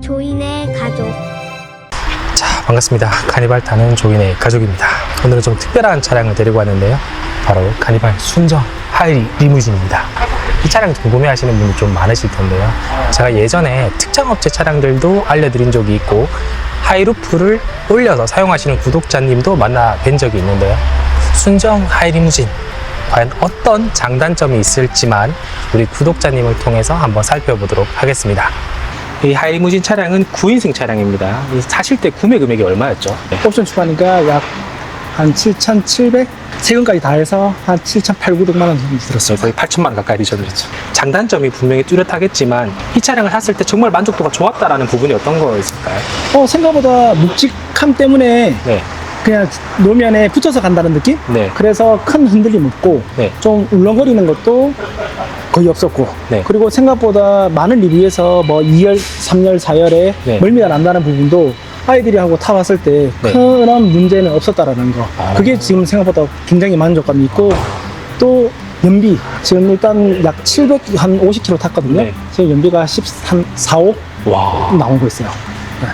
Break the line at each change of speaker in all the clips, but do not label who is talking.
조인의 가족.
자, 반갑습니다. 카니발 타는 조인의 가족입니다. 오늘은 좀 특별한 차량을 데리고 왔는데요. 바로 카니발 순정 하이리 리무진입니다. 이 차량 궁금해하시는 분이 좀 많으실 텐데요. 제가 예전에 특정 업체 차량들도 알려드린 적이 있고 하이루프를 올려서 사용하시는 구독자님도 만나 뵌 적이 있는데요. 순정 하이리무진 과연 어떤 장단점이 있을지만 우리 구독자님을 통해서 한번 살펴보도록 하겠습니다. 이 하이리무진 차량은 9인승 차량입니다. 사실 때 구매 금액이 얼마였죠?
옵션 추가니까 약 한 7,700? 세금까지 다 해서 한 7,800~900만 원 정도 들었어요.
거의 8천만 원 가까이 드셨죠. 장단점이 분명히 뚜렷하겠지만 이 차량을 샀을 때 정말 만족도가 좋았다라는 부분이 어떤 거였을까요?
생각보다 묵직함 때문에
네.
그냥 노면에 붙여서 간다는 느낌?
네.
그래서 큰 흔들림 없고
네.
좀 울렁거리는 것도 거의 없었고
네.
그리고 생각보다 많은 리뷰에서 뭐 2열, 3열, 4열에
네.
멀미가 난다는 부분도 아이들이 하고 타봤을 때
네.
큰 문제는 없었다라는 거. 그게 지금 생각보다 굉장히 만족감이 있고 또 연비 지금 일단 약 750km 탔거든요.
네.
지금 연비가 13, 4, 5
와.
나오고 있어요.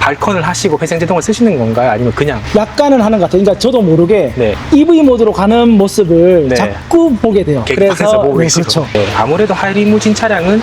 발컨을 하시고 회생제동을 쓰시는 건가요? 아니면 그냥?
약간은 하는 것 같아요. 그러니까 저도 모르게
네.
EV 모드로 가는 모습을
네.
자꾸 보게 돼요.
객관에서 보고
네,
계시고.
그렇죠.
네, 아무래도 하이리무진 차량은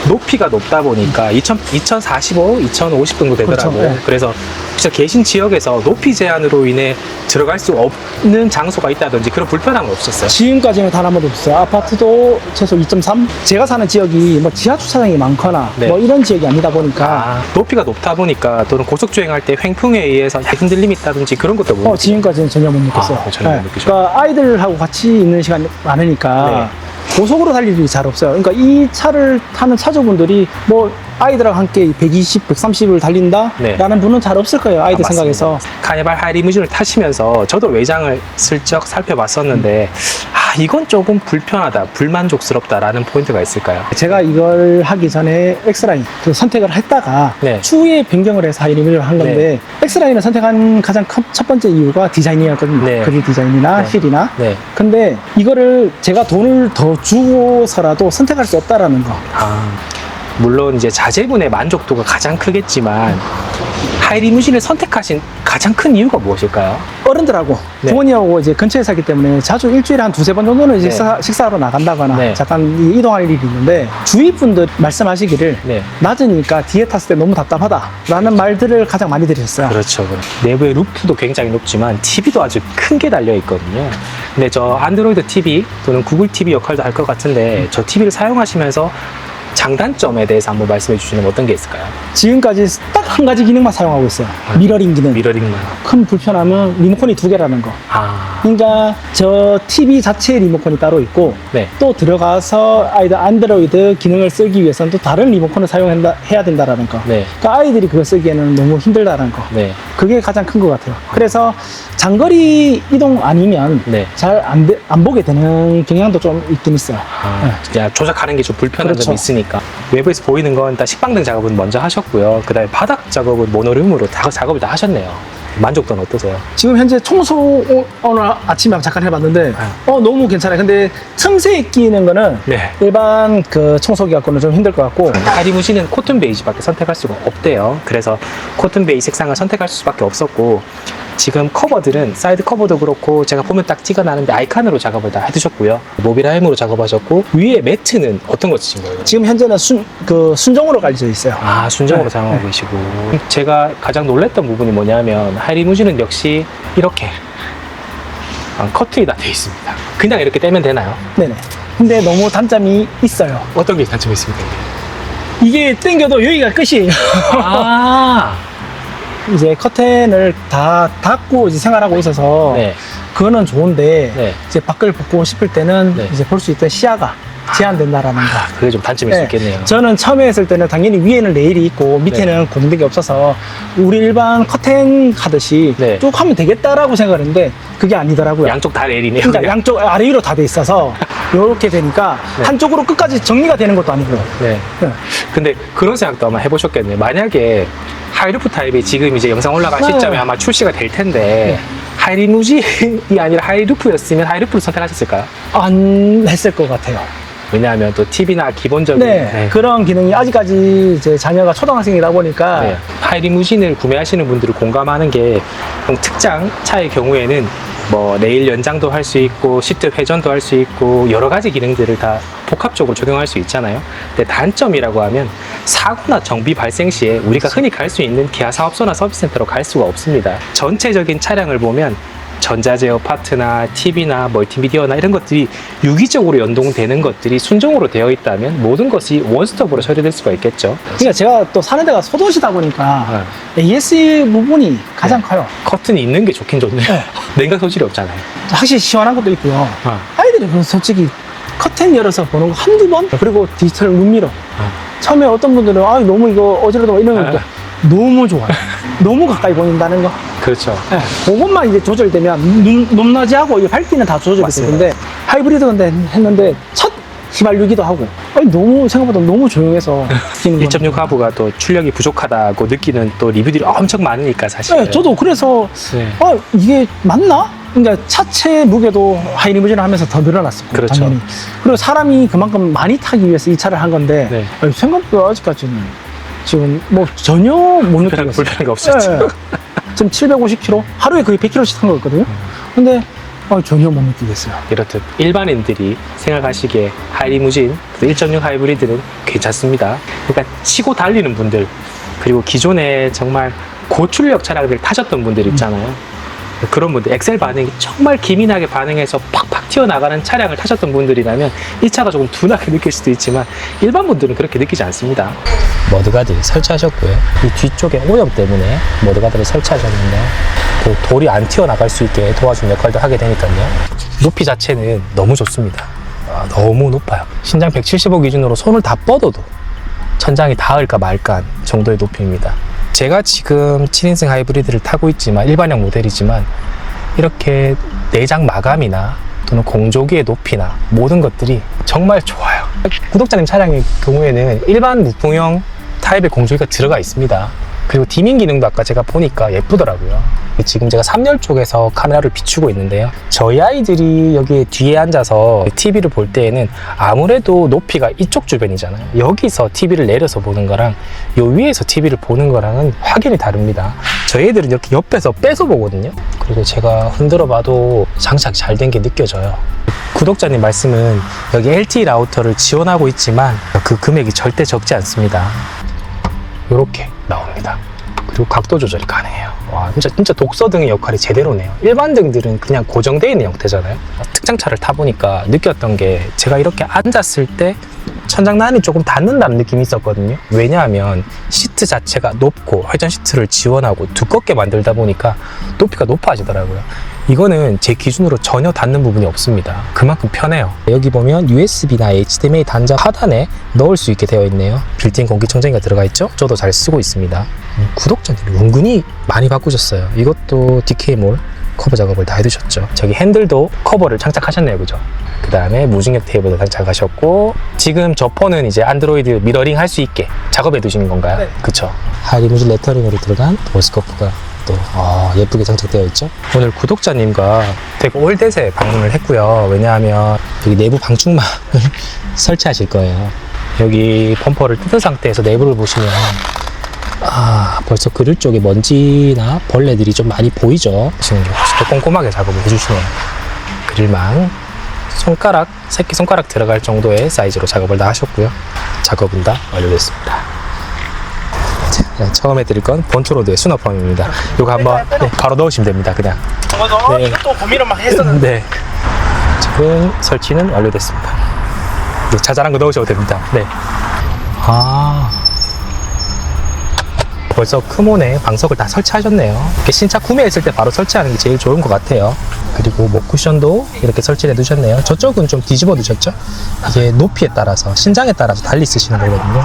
높이가 높다 보니까 2045, 2050 정도 되더라고요.
그렇죠. 네.
그래서 진짜 계신 지역에서 높이 제한으로 인해 들어갈 수 없는 장소가 있다든지 그런 불편함은 없었어요?
지금까지는 단 한 번도 없어요. 아파트도 최소 2.3. 제가 사는 지역이 뭐 지하 주차장이 많거나
네.
뭐 이런 지역이 아니다 보니까
높이가 높다 보니까 또는 고속주행할 때 횡풍에 의해서 흔들림이 있다든지 그런 것도 못 느끼죠?
지금까지는 전혀 못 느꼈어요.
전혀 못 느끼죠.
그러니까 아이들하고 같이 있는 시간이 많으니까 고속으로 달릴 일이 잘 없어요. 그러니까 이 차를 타는 차주분들이 뭐 아이들하고 함께 120, 130을 달린다?
네.
라는 분은 잘 없을 거예요. 아이들
맞습니다.
생각에서.
카니발 하이리무진을 타시면서 저도 외장을 슬쩍 살펴봤었는데 이건 조금 불편하다, 불만족스럽다라는 포인트가 있을까요?
제가 이걸 하기 전에 X라인 선택을 했다가
네.
추후에 변경을 해서 하이리무진을 한 건데 X라인을 선택한 가장 첫 번째 이유가 디자인이었거든요.
네.
그릴 디자인이나
네.
휠이나.
네.
근데 이거를 제가 돈을 더 주고서라도 선택할 수 없다라는 거.
물론 이제 자제분의 만족도가 가장 크겠지만 하이리무진을 선택하신 가장 큰 이유가 무엇일까요?
어른들하고
네.
부모님하고 이제 근처에 살기 때문에 자주 일주일에 한 두세 번 정도는 이제
네.
식사하러 나간다거나
네.
잠깐 이동할 일이 있는데 주위 분들 말씀하시기를
네.
낮으니까 뒤에 탔을 때 너무 답답하다라는 말들을 가장 많이 들으셨어요.
그렇죠. 내부의 루프도 굉장히 높지만 TV도 아주 큰 게 달려 있거든요. 근데 저 안드로이드 TV 또는 구글 TV 역할도 할 것 같은데 저 TV를 사용하시면서 장단점에 대해서 한번 말씀해 주시면 어떤 게 있을까요?
지금까지 딱 한 가지 기능만 사용하고 있어요. 미러링 기능.
미러링만.
큰 불편함은 리모컨이 두 개라는 거. 그러니까 저 TV 자체 리모컨이 따로 있고
네.
또 들어가서 아이들 안드로이드 기능을 쓰기 위해서는 또 다른 리모컨을 사용해야 된다라는 거.
네.
그러니까 아이들이 그거 쓰기에는 너무 힘들다는 거.
네.
그게 가장 큰 것 같아요. 그래서 장거리 이동 아니면
네.
잘 안 보게 되는 경향도 좀 있긴 있어요.
그냥 조작하는 게 좀 불편한
그렇죠.
점이 있으니까 외부에서 보이는 건 일단 식방등 작업은 먼저 하셨고요. 그 다음에 바닥 작업은 모노륨으로 다 작업을 다 하셨네요. 만족도는 어떠세요?
지금 현재 청소 오늘 아침에 잠깐 해봤는데 너무 괜찮아요. 근데 틈새 끼는 거는
네.
일반 그 청소기 갖고는 좀 힘들 것 같고
하이리무진은 코튼 베이지밖에 선택할 수가 없대요. 그래서 코튼 베이지 색상을 선택할 수밖에 없었고 지금 커버들은 사이드 커버도 그렇고 제가 보면 딱 티가 나는데 아이칸으로 작업을 다 해두셨고요. 모빌하임으로 작업하셨고 위에 매트는 어떤 거 쓰신 거예요?
지금 현재는 순정으로 깔려져 있어요.
순정으로
네.
사용하고 계시고 제가 가장 놀랐던 부분이 뭐냐면 하이리무진은 역시 이렇게 커튼이 다 되어 있습니다. 그냥 이렇게 떼면 되나요?
네네. 근데 너무 단점이 있어요.
어떤 게 단점이 있습니까?
이게 당겨도 여기가 끝이에요. 이제 커튼을 다 닫고 이제 생활하고 있어서
네.
그거는 좋은데
네.
이제 밖을 보고 싶을 때는
네.
이제 볼 수 있던 시야가 제한된다라는 거.
그게 좀 단점일 수 있겠네요.
저는 처음에 했을 때는 당연히 위에는 레일이 있고 밑에는 고정된 없어서 우리 일반 커튼 하듯이
네.
쭉 하면 되겠다라고 생각했는데 그게 아니더라고요.
양쪽 다 레일이네요.
그러니까 양쪽 아래 위로 다 돼 있어서 이렇게 되니까
네.
한쪽으로 끝까지 정리가 되는 것도 아니고.
네.
네.
근데 그런 생각도 아마 해보셨겠네요. 만약에 하이루프 타입이 지금 이제 영상 올라갈
네.
시점에 아마 출시가 될 텐데 하이리무진이 아니라 하이루프였으면 하이루프를 선택하셨을까요?
안 했을 것 같아요.
왜냐하면 또 TV나 기본적인
네, 그런 기능이 아직까지 제 자녀가 초등학생이다 보니까
네. 하이리무진을 구매하시는 분들이 공감하는 게 특장 차의 경우에는 뭐 레일 연장도 할 수 있고 시트 회전도 할 수 있고 여러 가지 기능들을 다 복합적으로 적용할 수 있잖아요. 근데 단점이라고 하면 사고나 정비 발생 시에 우리가 흔히 갈 수 있는 기아 사업소나 서비스센터로 갈 수가 없습니다. 전체적인 차량을 보면 전자제어 파트나 TV나 멀티미디어나 이런 것들이 유기적으로 연동되는 것들이 순정으로 되어 있다면 모든 것이 원스톱으로 처리될 수가 있겠죠.
그러니까 제가 또 사는 데가 소도시다 보니까 AS 부분이 가장 커요.
커튼이 있는 게 좋긴 좋네요.
네.
냉각 소질이 없잖아요.
확실히 시원한 것도 있고요. 아이들이 그 솔직히 커튼 열어서 보는 거 한두 번? 그리고 디지털 룸미러. 처음에 어떤 분들은 아 너무 이거 어지러워 이런 것도 너무 좋아요. 너무 가까이 보인다는 거.
그렇죠.
네. 그것만 이제 조절되면 높낮이하고 이 밝기는 다 조절이
맞습니다.
되는데 하이브리드 근데 했는데 첫 휘발유기도 하고 아니, 너무 생각보다 너무 조용해서
1.6 하부가 또 출력이 부족하다고 느끼는 또 리뷰들이 엄청 많으니까 사실.
네, 저도 그래서
네.
아 이게 맞나? 그러니까 차체 무게도 하이리무진을 하면서 더 늘어났었고
그렇죠.
당연히 그리고 사람이 그만큼 많이 타기 위해서 이 차를 한 건데
네.
아니, 생각보다 아직까지는 지금 뭐 전혀 못 느끼겠어요.
불편한 거 없었죠.
네. 지금 750km 하루에 거의 100km씩 탄 거거든요. 근데 전혀 못 느끼겠어요.
이렇듯 일반인들이 생각하시기에 하이리무진 1.6 하이브리드는 괜찮습니다. 그러니까 치고 달리는 분들 그리고 기존에 정말 고출력 차량들 타셨던 분들 있잖아요. 그런 분들 엑셀 반응이 정말 기민하게 반응해서 팍팍 튀어나가는 차량을 타셨던 분들이라면 이 차가 조금 둔하게 느낄 수도 있지만 일반 분들은 그렇게 느끼지 않습니다. 머드가드 설치하셨고요. 이 뒤쪽에 오염 때문에 머드가드를 설치하셨는데 그 돌이 안 튀어나갈 수 있게 도와주는 역할도 하게 되니까요. 높이 자체는 너무 좋습니다. 너무 높아요. 신장 175 기준으로 손을 다 뻗어도 천장이 닿을까 말까 정도의 높이입니다. 제가 지금 7인승 하이브리드를 타고 있지만 일반형 모델이지만 이렇게 내장 마감이나 또는 공조기의 높이나 모든 것들이 정말 좋아요. 구독자님 차량의 경우에는 일반 무풍형 타입의 공조기가 들어가 있습니다. 그리고 디밍 기능도 아까 제가 보니까 예쁘더라고요. 지금 제가 3열 쪽에서 카메라를 비추고 있는데요. 저희 아이들이 여기 뒤에 앉아서 TV를 볼 때에는 아무래도 높이가 이쪽 주변이잖아요. 여기서 TV를 내려서 보는 거랑 요 위에서 TV를 보는 거랑은 확연히 다릅니다. 저희 애들은 이렇게 옆에서 빼서 보거든요. 그리고 제가 흔들어 봐도 장착이 잘 된 게 느껴져요. 구독자님 말씀은 여기 LTE 라우터를 지원하고 있지만 그 금액이 절대 적지 않습니다. 이렇게 나옵니다. 그리고 각도 조절이 가능해요. 와, 진짜 독서등의 역할이 제대로네요. 일반 등들은 그냥 고정되어 있는 형태잖아요. 특장차를 타보니까 느꼈던 게 제가 이렇게 앉았을 때 천장난이 조금 닿는다는 느낌이 있었거든요. 왜냐하면 시트 자체가 높고 회전 시트를 지원하고 두껍게 만들다 보니까 높이가 높아지더라고요. 이거는 제 기준으로 전혀 닿는 부분이 없습니다. 그만큼 편해요. 여기 보면 USB나 HDMI 단자 하단에 넣을 수 있게 되어 있네요. 빌트인 공기청정기가 들어가 있죠? 저도 잘 쓰고 있습니다. 구독자님이 은근히 많이 바꾸셨어요. 이것도 DK몰 커버 작업을 다 해두셨죠. 저기 핸들도 커버를 장착하셨네요. 그죠? 그 다음에 무중력 테이블도 장착하셨고 지금 저 폰은 이제 안드로이드 미러링 할 수 있게 작업해 두시는 건가요? 네. 그쵸. 하이리무진 레터링으로 들어간 볼스코프가 또 예쁘게 장착되어 있죠. 오늘 구독자님과 되게 올댓에 방문을 했고요. 왜냐하면 여기 내부 방충망을 설치하실 거예요. 여기 범퍼를 뜯은 상태에서 내부를 보시면 벌써 그릴 쪽에 먼지나 벌레들이 좀 많이 보이죠. 지금 또 꼼꼼하게 작업을 해주시네요. 그릴망 손가락, 새끼손가락 들어갈 정도의 사이즈로 작업을 다 하셨고요. 작업은 다 완료됐습니다. 처음 해드릴 건 본트로드의 수납함입니다. 이거 한번 바로 넣으시면 됩니다. 그냥.
네. 이것도 고민을 막 했었는데.
네. 지금 설치는 완료됐습니다. 자잘한 거 넣으셔도 됩니다. 네. 벌써 크몬에 방석을 다 설치하셨네요. 이렇게 신차 구매했을 때 바로 설치하는 게 제일 좋은 것 같아요. 그리고 목 쿠션도 이렇게 설치를 해두셨네요. 저쪽은 좀 뒤집어 두셨죠? 이게 높이에 따라서, 신장에 따라서 달리 쓰시는 거거든요.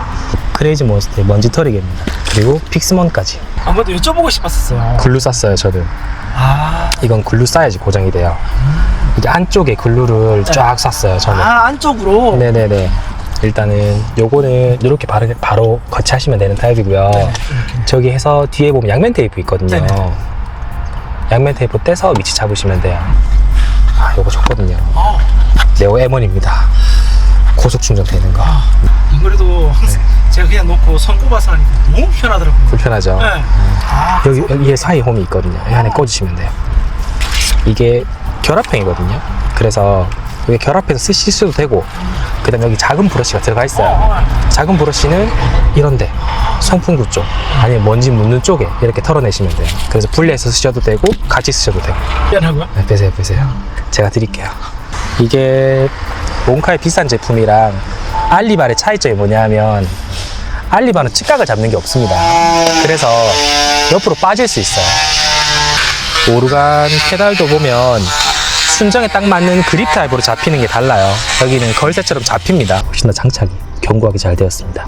크레이지 몬스터의 먼지 털이개입니다. 그리고 픽스먼까지.
아무래도 여쭤보고 싶었었어요.
글루 쌌어요, 저는. 이건 글루 싸야지 고정이 돼요. 이게 안쪽에 글루를 쫙 쌌어요, 저는.
안쪽으로?
네네네. 일단은 요거는 이렇게 바로 거치하시면 되는 타입이고요. 네, 저기 해서 뒤에 보면 양면 테이프 있거든요. 네네. 양면 테이프 떼서 위치 잡으시면 돼요. 요거 좋거든요. 네오 M1입니다. 고속 충전되는 거.
안 그래도 항상 제가 그냥 놓고 손 꼽아서 하니까 너무 편하더라고요.
불편하죠.
네.
여기에 사이 홈이 있거든요. 이 안에 꽂으시면 돼요. 이게 결합형이거든요. 그래서 여기 결합해서 쓰실 수도 되고, 그 다음에 여기 작은 브러쉬가 들어가 있어요. 작은 브러쉬는 이런데 송풍구 쪽 아니면 먼지 묻는 쪽에 이렇게 털어내시면 돼요. 그래서 분리해서 쓰셔도 되고 같이 쓰셔도 되고.
미안하고요.
네, 빼세요. 제가 드릴게요. 이게 몽카의 비싼 제품이랑 알리바의 차이점이 뭐냐면, 알리바는 직각을 잡는 게 없습니다. 그래서 옆으로 빠질 수 있어요. 오르간 페달도 보면 순정에 딱 맞는 그립 타입으로 잡히는 게 달라요. 여기는 걸쇠처럼 잡힙니다. 훨씬 더 장착이 견고하게 잘 되었습니다.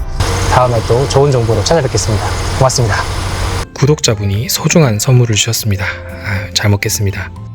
다음에 또 좋은 정보로 찾아뵙겠습니다. 고맙습니다. 구독자분이 소중한 선물을 주셨습니다. 잘 먹겠습니다.